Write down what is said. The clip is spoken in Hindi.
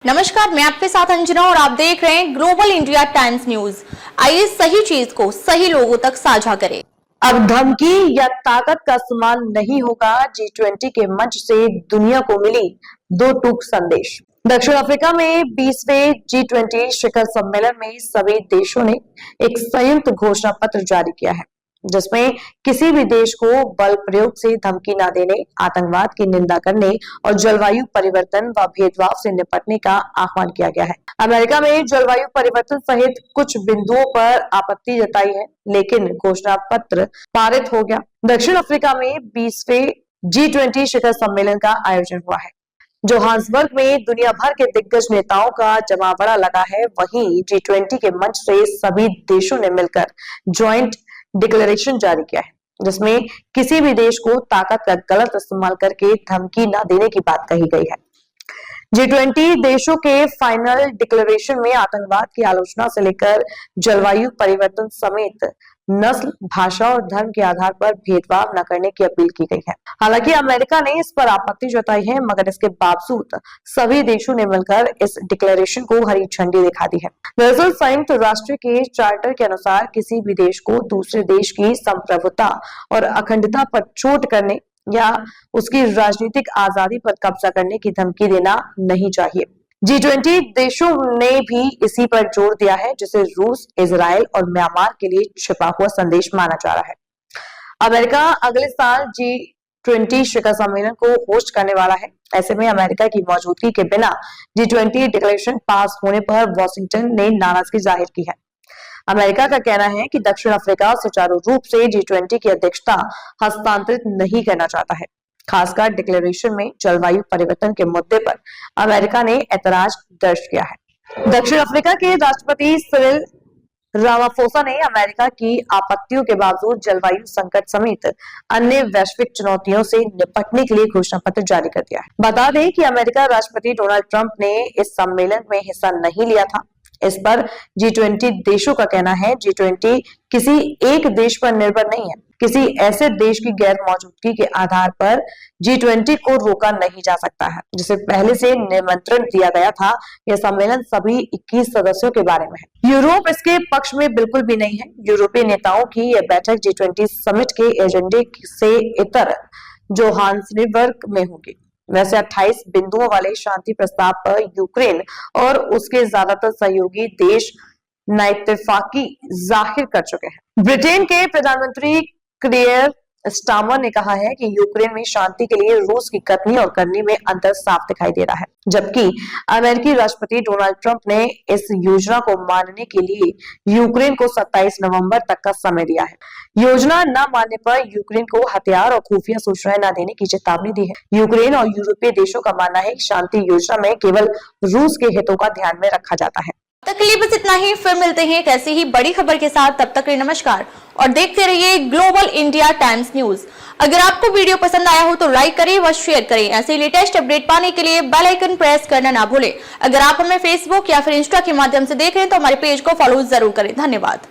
नमस्कार, मैं आपके साथ अंजना और आप देख रहे हैं ग्लोबल इंडिया टाइम्स न्यूज। आइए सही चीज को सही लोगों तक साझा करें। अब धमकी या ताकत का इस्तेमाल नहीं होगा। G20 के मंच से दुनिया को मिली दो टूक संदेश। दक्षिण अफ्रीका में 20वें G20 शिखर सम्मेलन में सभी देशों ने एक संयुक्त घोषणा पत्र जारी किया है, जिसमें किसी भी देश को बल प्रयोग से धमकी न देने, आतंकवाद की निंदा करने और जलवायु परिवर्तन व भेदभाव से निपटने का आह्वान किया गया है। अमेरिका में जलवायु परिवर्तन सहित कुछ बिंदुओं पर आपत्ति जताई है, लेकिन घोषणा पत्र पारित हो गया। दक्षिण अफ्रीका में 20वें G20 शिखर सम्मेलन का आयोजन हुआ है। जोहान्सबर्ग में दुनिया भर के दिग्गज नेताओं का जमावड़ा लगा है। वहीं G20 के मंच से सभी देशों ने मिलकर ज्वाइंट डिक्लेरेशन जारी किया है, जिसमें किसी भी देश को ताकत का गलत इस्तेमाल करके धमकी न देने की बात कही गई है। G20 देशों के फाइनल डिक्लेरेशन में आतंकवाद की आलोचना से लेकर जलवायु परिवर्तन समेत नस्ल, भाषा और धर्म के आधार पर भेदभाव न करने की अपील की गई है। हालांकि अमेरिका ने इस पर आपत्ति जताई है, मगर इसके बावजूद सभी देशों ने मिलकर इस डिक्लेरेशन को हरी झंडी दिखा दी है। दरअसल संयुक्त राष्ट्र के चार्टर के अनुसार किसी भी देश को दूसरे देश की संप्रभुता और अखंडता पर चोट करने या उसकी राजनीतिक आजादी पर कब्जा करने की धमकी देना नहीं चाहिए। G20 देशों ने भी इसी पर जोर दिया है, जिसे रूस, इजराइल और म्यांमार के लिए छिपा हुआ संदेश माना जा रहा है। अमेरिका अगले साल G20 शिखर सम्मेलन को होस्ट करने वाला है। ऐसे में अमेरिका की मौजूदगी के बिना G20 डिक्लेरेशन पास होने पर वॉशिंगटन ने नाराजगी जाहिर की है। अमेरिका का कहना है कि दक्षिण अफ्रीका सुचारू रूप से G20 की अध्यक्षता हस्तांतरित नहीं करना चाहता है। खासकर डिक्लेरेशन में जलवायु परिवर्तन के मुद्दे पर अमेरिका ने ऐतराज दर्ज किया है। दक्षिण अफ्रीका के राष्ट्रपति सिरिल रामाफोसा ने अमेरिका की आपत्तियों के बावजूद जलवायु संकट समेत अन्य वैश्विक चुनौतियों से निपटने के लिए घोषणा पत्र जारी कर दिया है। बता दें कि अमेरिका राष्ट्रपति डोनाल्ड ट्रंप ने इस सम्मेलन में हिस्सा नहीं लिया था। इस पर G20 देशों का कहना है G20 किसी एक देश पर निर्भर नहीं है। किसी ऐसे देश की गैर मौजूदगी के आधार पर G20 को रोका नहीं जा सकता है, जिसे पहले से निमंत्रण दिया गया था। यह सम्मेलन सभी 21 सदस्यों के बारे में है। यूरोप इसके पक्ष में बिल्कुल भी नहीं है। यूरोपीय नेताओं की यह बैठक G20 समिट के एजेंडे से इतर जोहान्सबर्ग में होगी। वैसे 28 बिंदुओं वाले शांति प्रस्ताव पर यूक्रेन और उसके ज्यादातर सहयोगी देश नाइतफाकी जाहिर कर चुके हैं। ब्रिटेन के प्रधानमंत्री क्लियर स्टामर ने कहा है कि यूक्रेन में शांति के लिए रूस की कथनी और करनी में अंतर साफ दिखाई दे रहा है, जबकि अमेरिकी राष्ट्रपति डोनाल्ड ट्रंप ने इस योजना को मानने के लिए यूक्रेन को 27 नवंबर तक का समय दिया है। योजना न मानने पर यूक्रेन को हथियार और खुफिया सूचनाएं न देने की चेतावनी दी है। यूक्रेन और यूरोपीय देशों का मानना है कि शांति योजना में केवल रूस के हितों का ध्यान में रखा जाता है। तब तक के लिए बस इतना ही। फिर मिलते हैं एक ऐसी ही बड़ी खबर के साथ। तब तक के लिए नमस्कार और देखते रहिए ग्लोबल इंडिया टाइम्स न्यूज। अगर आपको वीडियो पसंद आया हो तो लाइक करें व शेयर करें। ऐसे लेटेस्ट अपडेट पाने के लिए बेल आइकन प्रेस करना ना भूलें। अगर आप हमें फेसबुक या फिर इंस्टा के माध्यम से देख रहे हैं तो हमारे पेज को फॉलो जरूर करें। धन्यवाद।